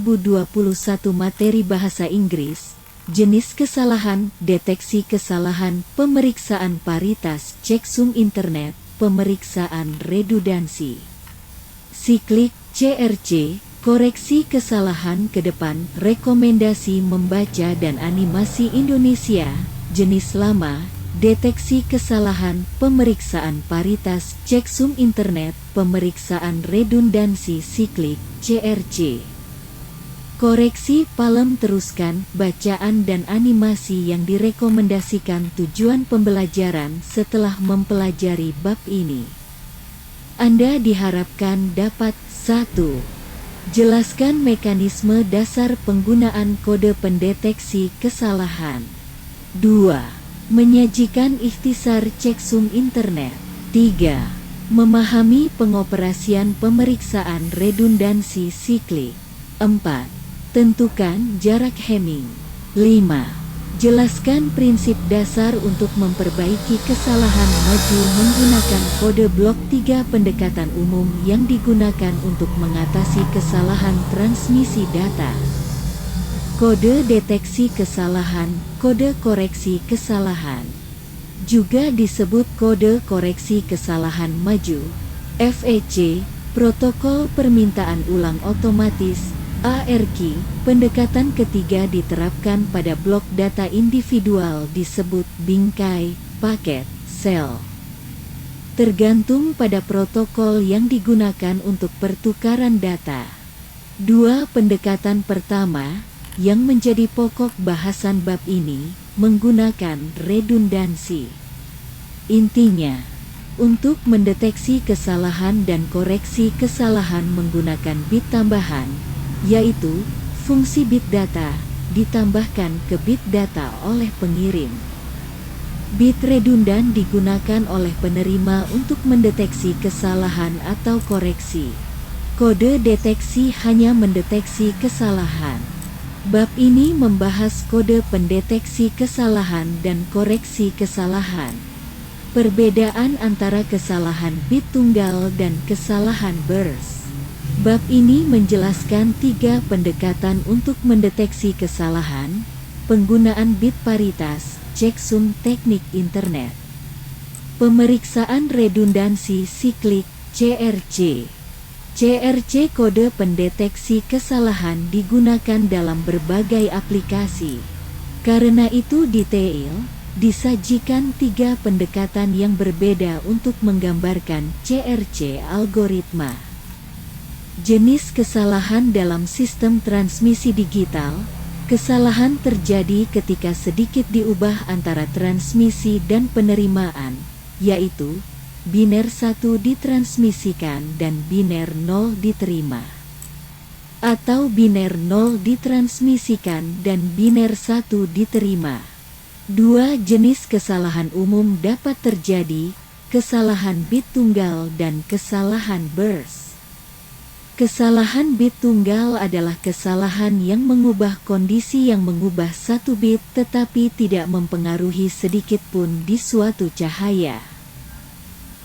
2021 materi bahasa Inggris, jenis kesalahan, deteksi kesalahan, pemeriksaan paritas, checksum internet, pemeriksaan redundansi. Siklik CRC, koreksi kesalahan ke depan, rekomendasi membaca dan animasi Indonesia, jenis lama, deteksi kesalahan, pemeriksaan paritas, checksum internet, pemeriksaan redundansi. Siklik CRC. Koreksi palem teruskan bacaan dan animasi yang direkomendasikan. Tujuan pembelajaran setelah mempelajari bab ini. Anda diharapkan dapat 1. Jelaskan mekanisme dasar penggunaan kode pendeteksi kesalahan. 2. Menyajikan ikhtisar checksum internet. 3. Memahami pengoperasian pemeriksaan redundansi. Siklik 4. Tentukan jarak Hamming. 5. Jelaskan prinsip dasar untuk memperbaiki kesalahan maju menggunakan kode blok. 3. Pendekatan umum yang digunakan untuk mengatasi kesalahan transmisi data. Kode deteksi kesalahan, kode koreksi kesalahan. Juga disebut kode koreksi kesalahan maju, FEC, protokol permintaan ulang otomatis, ARQ. Pendekatan ketiga diterapkan pada blok data individual disebut bingkai, paket, sel. Tergantung pada protokol yang digunakan untuk pertukaran data. 2. Pendekatan pertama, yang menjadi pokok bahasan bab ini, menggunakan redundansi. Intinya, untuk mendeteksi kesalahan dan koreksi kesalahan menggunakan bit tambahan, yaitu fungsi bit data, ditambahkan ke bit data oleh pengirim. Bit redundan digunakan oleh penerima untuk mendeteksi kesalahan atau koreksi. Kode deteksi hanya mendeteksi kesalahan. Bab ini membahas kode pendeteksi kesalahan dan koreksi kesalahan. Perbedaan antara kesalahan bit tunggal dan kesalahan burst. Bab ini menjelaskan 3 pendekatan untuk mendeteksi kesalahan, penggunaan bit paritas, checksum teknik internet. Pemeriksaan redundansi. Siklik CRC. CRC kode pendeteksi kesalahan digunakan dalam berbagai aplikasi. Karena itu detail, disajikan 3 pendekatan yang berbeda untuk menggambarkan CRC algoritma. Jenis kesalahan dalam sistem transmisi digital. Kesalahan terjadi ketika sedikit diubah antara transmisi dan penerimaan, yaitu biner 1 ditransmisikan dan biner 0 diterima. Atau biner 0 ditransmisikan dan biner 1 diterima. 2 jenis kesalahan umum dapat terjadi, kesalahan bit tunggal dan kesalahan burst. Kesalahan bit tunggal adalah kesalahan yang mengubah kondisi yang mengubah 1 bit tetapi tidak mempengaruhi sedikitpun di suatu cahaya.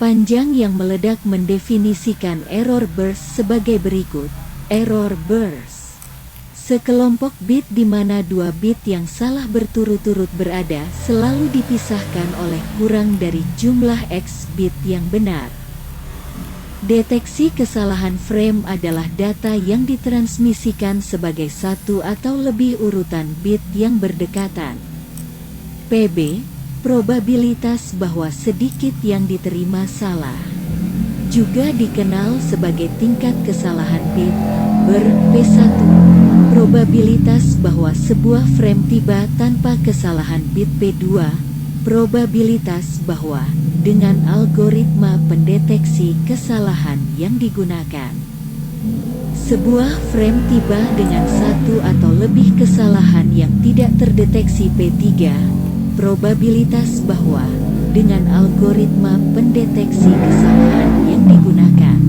Panjang yang meledak mendefinisikan error burst sebagai berikut. Error burst, sekelompok bit di mana 2 bit yang salah berturut-turut berada selalu dipisahkan oleh kurang dari jumlah X bit yang benar. Deteksi kesalahan frame adalah data yang ditransmisikan sebagai 1 atau lebih urutan bit yang berdekatan. PB, probabilitas bahwa sedikit yang diterima salah. Juga dikenal sebagai tingkat kesalahan bit, P1. Probabilitas bahwa sebuah frame tiba tanpa kesalahan bit P2. Probabilitas bahwa dengan algoritma pendeteksi kesalahan yang digunakan, sebuah frame tiba dengan 1 atau lebih kesalahan yang tidak terdeteksi P3. Probabilitas bahwa dengan algoritma pendeteksi kesalahan yang digunakan,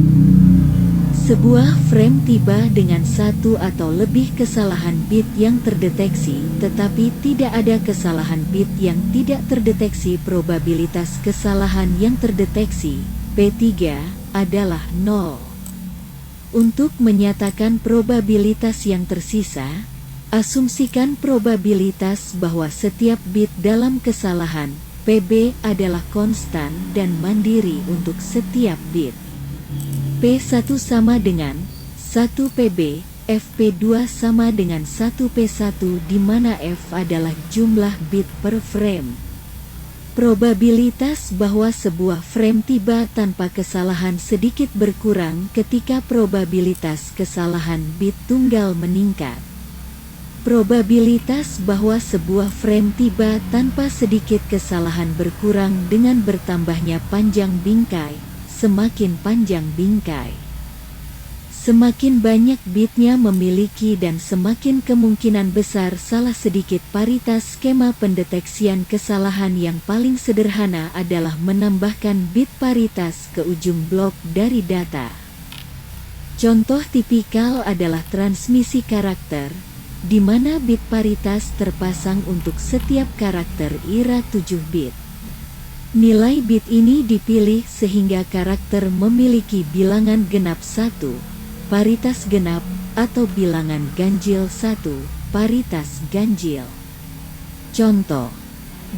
sebuah frame tiba dengan 1 atau lebih kesalahan bit yang terdeteksi tetapi tidak ada kesalahan bit yang tidak terdeteksi. Probabilitas kesalahan yang terdeteksi P3 adalah 0. Untuk menyatakan probabilitas yang tersisa, asumsikan probabilitas bahwa setiap bit dalam kesalahan PB adalah konstan dan mandiri untuk setiap bit. P1 sama dengan 1 PB, FP2 sama dengan 1 P1 di mana F adalah jumlah bit per frame. Probabilitas bahwa sebuah frame tiba tanpa kesalahan sedikit berkurang ketika probabilitas kesalahan bit tunggal meningkat. Probabilitas bahwa sebuah frame tiba tanpa sedikit kesalahan berkurang dengan bertambahnya panjang bingkai. Semakin panjang bingkai, semakin banyak bitnya memiliki dan semakin kemungkinan besar salah sedikit. Paritas skema pendeteksian kesalahan yang paling sederhana adalah menambahkan bit paritas ke ujung blok dari data. Contoh tipikal adalah transmisi karakter, di mana bit paritas terpasang untuk setiap karakter IRA 7 bit. Nilai bit ini dipilih sehingga karakter memiliki bilangan genap 1, paritas genap, atau bilangan ganjil 1, paritas ganjil. Contoh,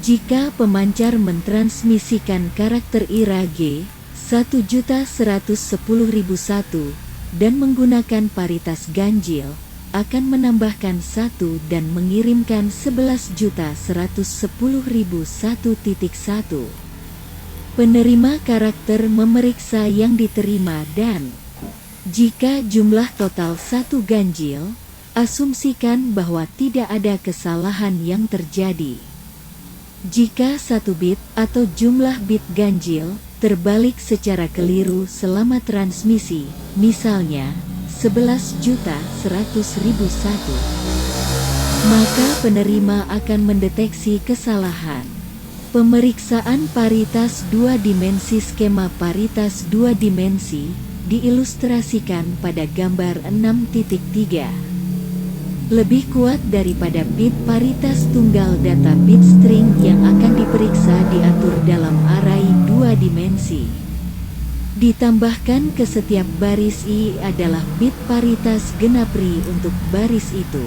jika pemancar mentransmisikan karakter IRA G 1.110.001 dan menggunakan paritas ganjil, akan menambahkan 1 dan mengirimkan 11.110.001.1. Penerima karakter memeriksa yang diterima dan jika jumlah total 1 ganjil, asumsikan bahwa tidak ada kesalahan yang terjadi. Jika 1 bit atau jumlah bit ganjil terbalik secara keliru selama transmisi, misalnya 11.100.001, maka penerima akan mendeteksi kesalahan. Pemeriksaan paritas 2 dimensi. Skema paritas 2 dimensi diilustrasikan pada gambar 6.3. Lebih kuat daripada bit paritas tunggal, data bit string yang akan diperiksa diatur dalam array 2 dimensi. Ditambahkan ke setiap baris I adalah bit paritas genap RI untuk baris itu.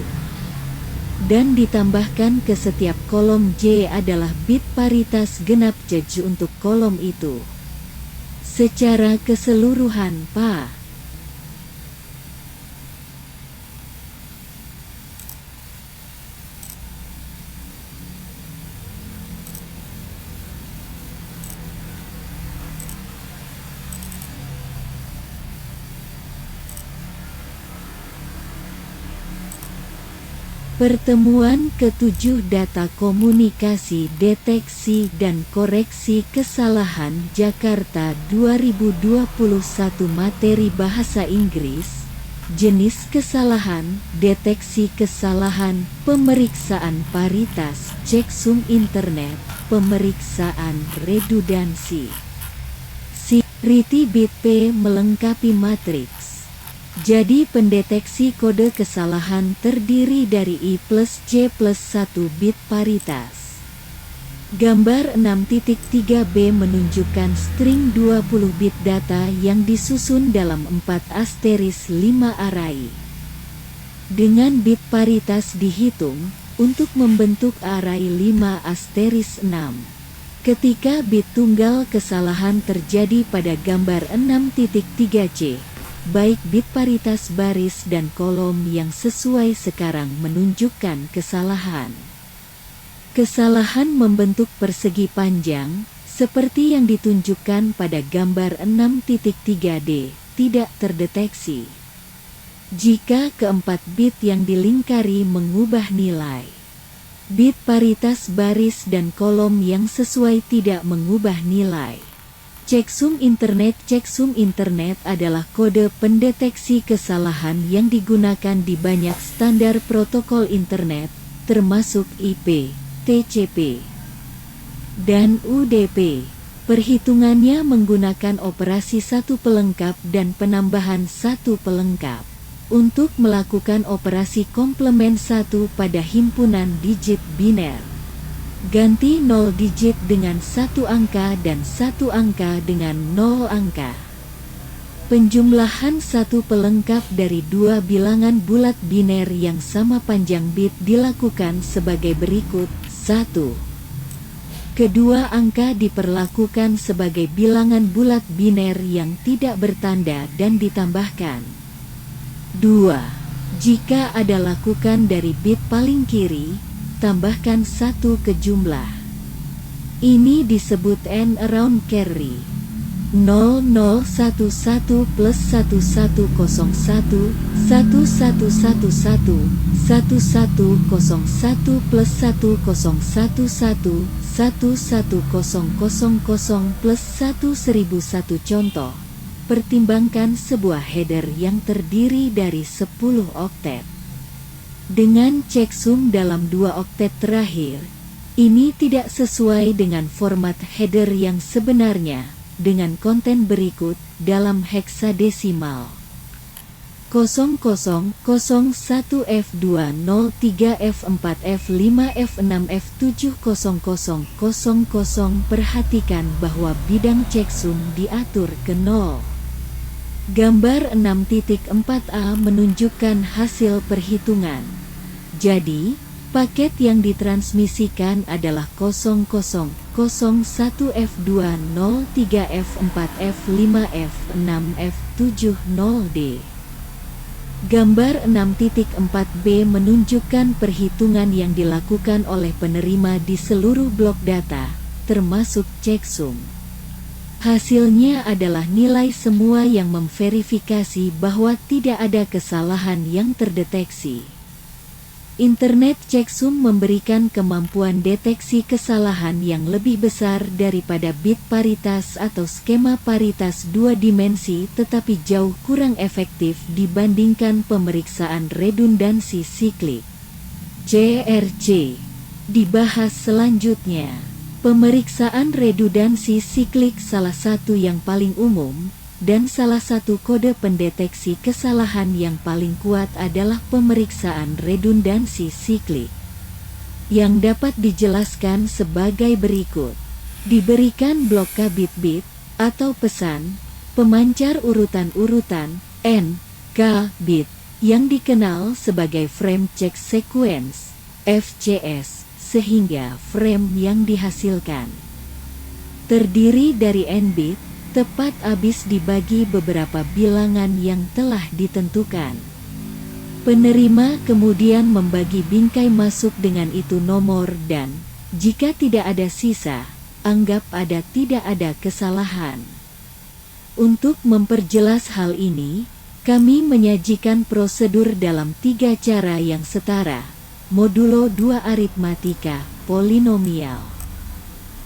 Dan ditambahkan ke setiap kolom J adalah bit paritas genap J untuk kolom itu. Secara keseluruhan Pa. Pertemuan ke-7 Data Komunikasi Deteksi dan Koreksi Kesalahan Jakarta 2021. Materi Bahasa Inggris, jenis kesalahan, deteksi kesalahan, pemeriksaan paritas, checksum internet, pemeriksaan redundansi. Security bit P melengkapi matriks. Jadi pendeteksi kode kesalahan terdiri dari I plus J plus 1 bit paritas. Gambar 6.3b menunjukkan string 20 bit data yang disusun dalam 4*5 array. Dengan bit paritas dihitung untuk membentuk array 5*6. Ketika bit tunggal kesalahan terjadi pada gambar 6.3c, baik bit paritas baris dan kolom yang sesuai sekarang menunjukkan kesalahan. Kesalahan membentuk persegi panjang, seperti yang ditunjukkan pada gambar 6.3d, tidak terdeteksi. Jika keempat bit yang dilingkari mengubah nilai, bit paritas baris dan kolom yang sesuai tidak mengubah nilai. Checksum internet. Checksum internet adalah kode pendeteksi kesalahan yang digunakan di banyak standar protokol internet, termasuk IP, TCP, dan UDP. Perhitungannya menggunakan operasi satu pelengkap dan penambahan satu pelengkap. Untuk melakukan operasi komplement 1 pada himpunan digit biner, ganti 0 digit dengan 1 angka dan 1 angka dengan 0 angka. Penjumlahan satu pelengkap dari dua bilangan bulat biner yang sama panjang bit dilakukan sebagai berikut. 1. Kedua angka diperlakukan sebagai bilangan bulat biner yang tidak bertanda dan ditambahkan. 2. Jika ada lakukan dari bit paling kiri, tambahkan 1 ke jumlah. Ini disebut N-around carry. 0011 plus 1101 1111 1101 plus 1011 11000 plus 1001. Contoh, pertimbangkan sebuah header yang terdiri dari 10 oktet. Dengan checksum dalam 2 oktet terakhir, ini tidak sesuai dengan format header yang sebenarnya, dengan konten berikut dalam heksadesimal 00F203F4F5F6F70000. Perhatikan bahwa bidang checksum diatur ke 0. Gambar 6.4a menunjukkan hasil perhitungan. Jadi, paket yang ditransmisikan adalah 0001F203F4F5F6F70D. Gambar 6.4b menunjukkan perhitungan yang dilakukan oleh penerima di seluruh blok data, termasuk checksum. Hasilnya adalah nilai semua yang memverifikasi bahwa tidak ada kesalahan yang terdeteksi. Internet checksum memberikan kemampuan deteksi kesalahan yang lebih besar daripada bit paritas atau skema paritas 2 dimensi, tetapi jauh kurang efektif dibandingkan pemeriksaan redundansi siklik (CRC). Dibahas selanjutnya. Pemeriksaan redundansi siklik salah satu yang paling umum, dan salah satu kode pendeteksi kesalahan yang paling kuat adalah pemeriksaan redundansi siklik, yang dapat dijelaskan sebagai berikut. Diberikan blok K bit-bit, atau pesan, pemancar urutan-urutan, N, K bit, yang dikenal sebagai frame check sequence, FCS, sehingga frame yang dihasilkan terdiri dari N bit, tepat habis dibagi beberapa bilangan yang telah ditentukan. Penerima kemudian membagi bingkai masuk dengan itu nomor dan, jika tidak ada sisa, anggap tidak ada kesalahan. Untuk memperjelas hal ini, kami menyajikan prosedur dalam 3 cara yang setara, modulo 2 aritmatika, polinomial.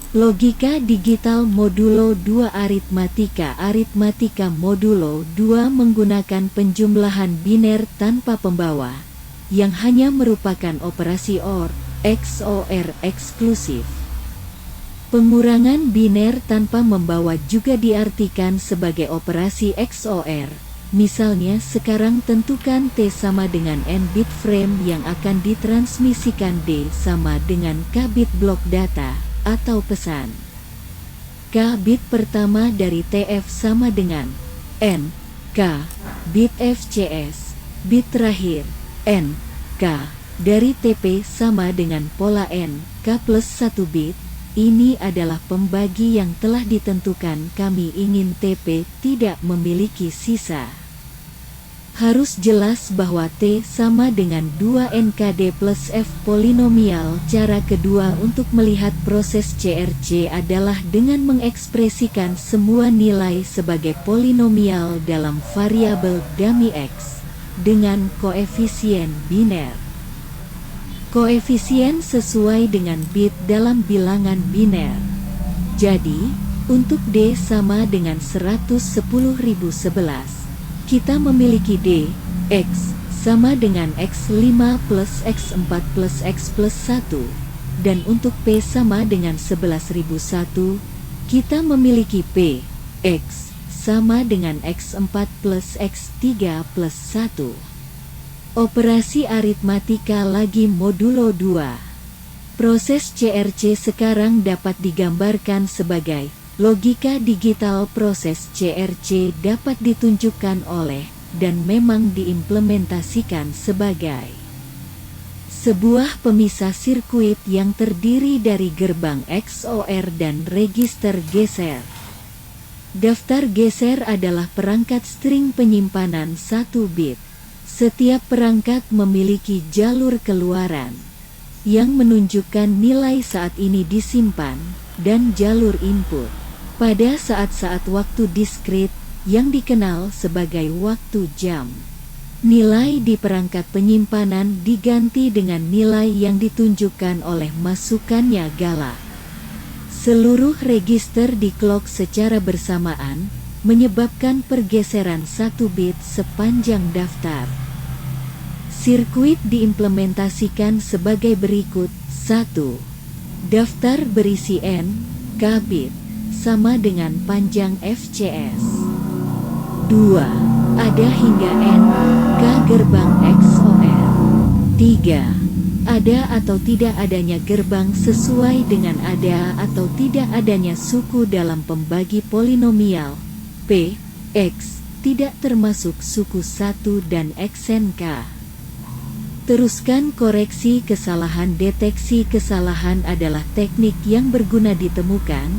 Logika digital modulo 2 aritmatika. Aritmatika modulo 2 menggunakan penjumlahan biner tanpa pembawa, yang hanya merupakan operasi OR, XOR eksklusif. Pengurangan biner tanpa membawa juga diartikan sebagai operasi XOR. Misalnya sekarang tentukan T sama dengan N bit frame yang akan ditransmisikan D sama dengan K bit blok data atau pesan. K bit pertama dari TF sama dengan N, K, bit FCS, bit terakhir, N, K, dari TP sama dengan pola N, K plus 1 bit. Ini adalah pembagi yang telah ditentukan. Kami ingin TP tidak memiliki sisa. Harus jelas bahwa T sama dengan 2 NKD plus F polinomial. Cara kedua untuk melihat proses CRC adalah dengan mengekspresikan semua nilai sebagai polinomial dalam variabel dummy X dengan koefisien biner. Koefisien sesuai dengan bit dalam bilangan biner. Jadi, untuk D sama dengan 110.011, kita memiliki D, X, sama dengan X5 plus X4 plus X plus 1. Dan untuk P sama dengan 11.001, kita memiliki P, X, sama dengan X4 plus X3 plus 1. Operasi aritmatika lagi modulo 2. Proses CRC sekarang dapat digambarkan sebagai Logika digital proses CRC dapat ditunjukkan oleh dan memang diimplementasikan sebagai sebuah pemisah sirkuit yang terdiri dari gerbang XOR dan register geser. Daftar geser adalah perangkat string penyimpanan 1 bit. Setiap perangkat memiliki jalur keluaran yang menunjukkan nilai saat ini disimpan dan jalur input pada saat-saat waktu diskrit yang dikenal sebagai waktu jam. Nilai di perangkat penyimpanan diganti dengan nilai yang ditunjukkan oleh masukannya galak. Seluruh register di-clock secara bersamaan, menyebabkan pergeseran 1 bit sepanjang daftar. Sirkuit diimplementasikan sebagai berikut. 1. Daftar berisi n, k bit, sama dengan panjang FCS. 2. Ada hingga n, k gerbang XOR. 3. Ada atau tidak adanya gerbang sesuai dengan ada atau tidak adanya suku dalam pembagi polinomial P, X, tidak termasuk suku 1 dan XNK. Teruskan koreksi kesalahan. Deteksi kesalahan adalah teknik yang berguna ditemukan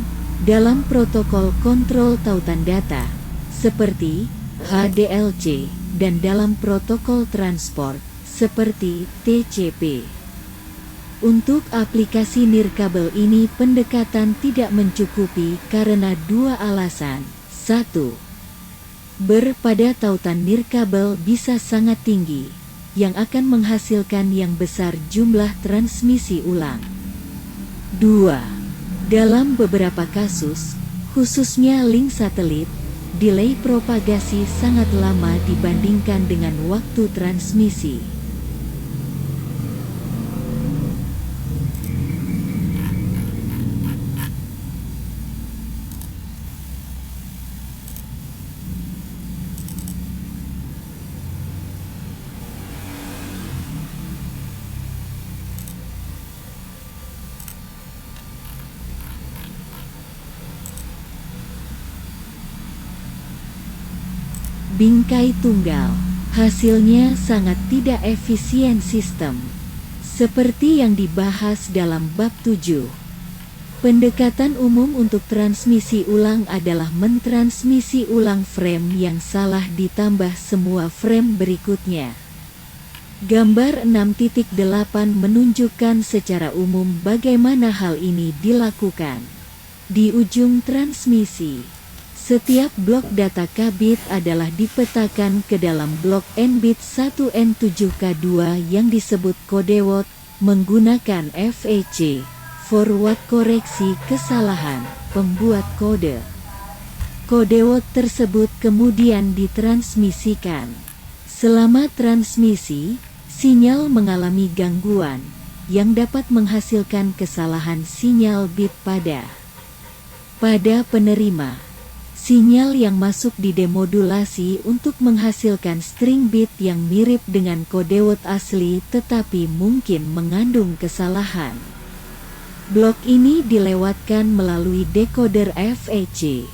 dalam protokol kontrol tautan data, seperti HDLC, dan dalam protokol transport, seperti TCP. Untuk aplikasi nirkabel ini pendekatan tidak mencukupi karena 2 alasan. 1. Pada tautan nirkabel bisa sangat tinggi, yang akan menghasilkan yang besar jumlah transmisi ulang. 2. Dalam beberapa kasus, khususnya link satelit, delay propagasi sangat lama dibandingkan dengan waktu transmisi. Bingkai tunggal, hasilnya sangat tidak efisien sistem. Seperti yang dibahas dalam bab 7. Pendekatan umum untuk transmisi ulang adalah mentransmisi ulang frame yang salah ditambah semua frame berikutnya. Gambar 6.8 menunjukkan secara umum bagaimana hal ini dilakukan. Di ujung transmisi, setiap blok data k-bit adalah dipetakan ke dalam blok n-bit 1 n7 k2 yang disebut kodeword menggunakan FEC, forward koreksi kesalahan, pembuat kode. Kodeword tersebut kemudian ditransmisikan. Selama transmisi, sinyal mengalami gangguan yang dapat menghasilkan kesalahan sinyal bit pada penerima. Sinyal yang masuk didemodulasi untuk menghasilkan string bit yang mirip dengan kodeword asli tetapi mungkin mengandung kesalahan. Blok ini dilewatkan melalui decoder FEC.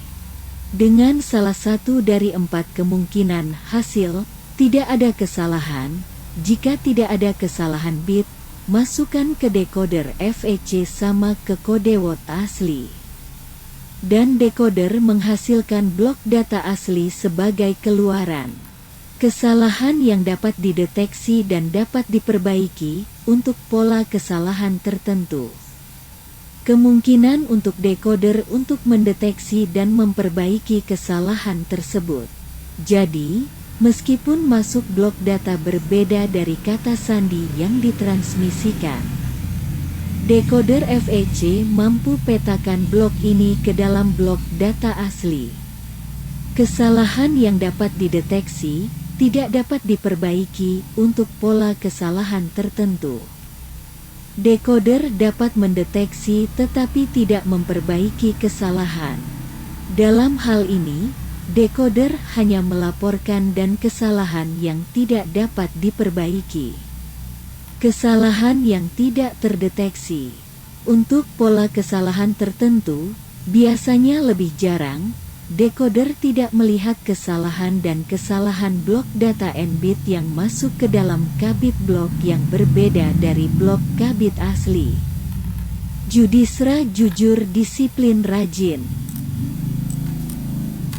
Dengan salah satu dari 4 kemungkinan hasil, tidak ada kesalahan. Jika tidak ada kesalahan bit, masukkan ke decoder FEC sama ke kodeword asli. Dan decoder menghasilkan blok data asli sebagai keluaran. Kesalahan yang dapat dideteksi dan dapat diperbaiki untuk pola kesalahan tertentu. Kemungkinan untuk decoder untuk mendeteksi dan memperbaiki kesalahan tersebut. Jadi, meskipun masuk blok data berbeda dari kata sandi yang ditransmisikan, decoder FEC mampu petakan blok ini ke dalam blok data asli. Kesalahan yang dapat dideteksi tidak dapat diperbaiki untuk pola kesalahan tertentu. Decoder dapat mendeteksi tetapi tidak memperbaiki kesalahan. Dalam hal ini, decoder hanya melaporkan dan kesalahan yang tidak dapat diperbaiki. Kesalahan yang tidak terdeteksi. Untuk pola kesalahan tertentu, Biasanya lebih jarang, decoder tidak melihat kesalahan dan kesalahan blok data n-bit yang masuk ke dalam k-bit blok yang berbeda dari blok k-bit asli. Judisra jujur, disiplin, rajin.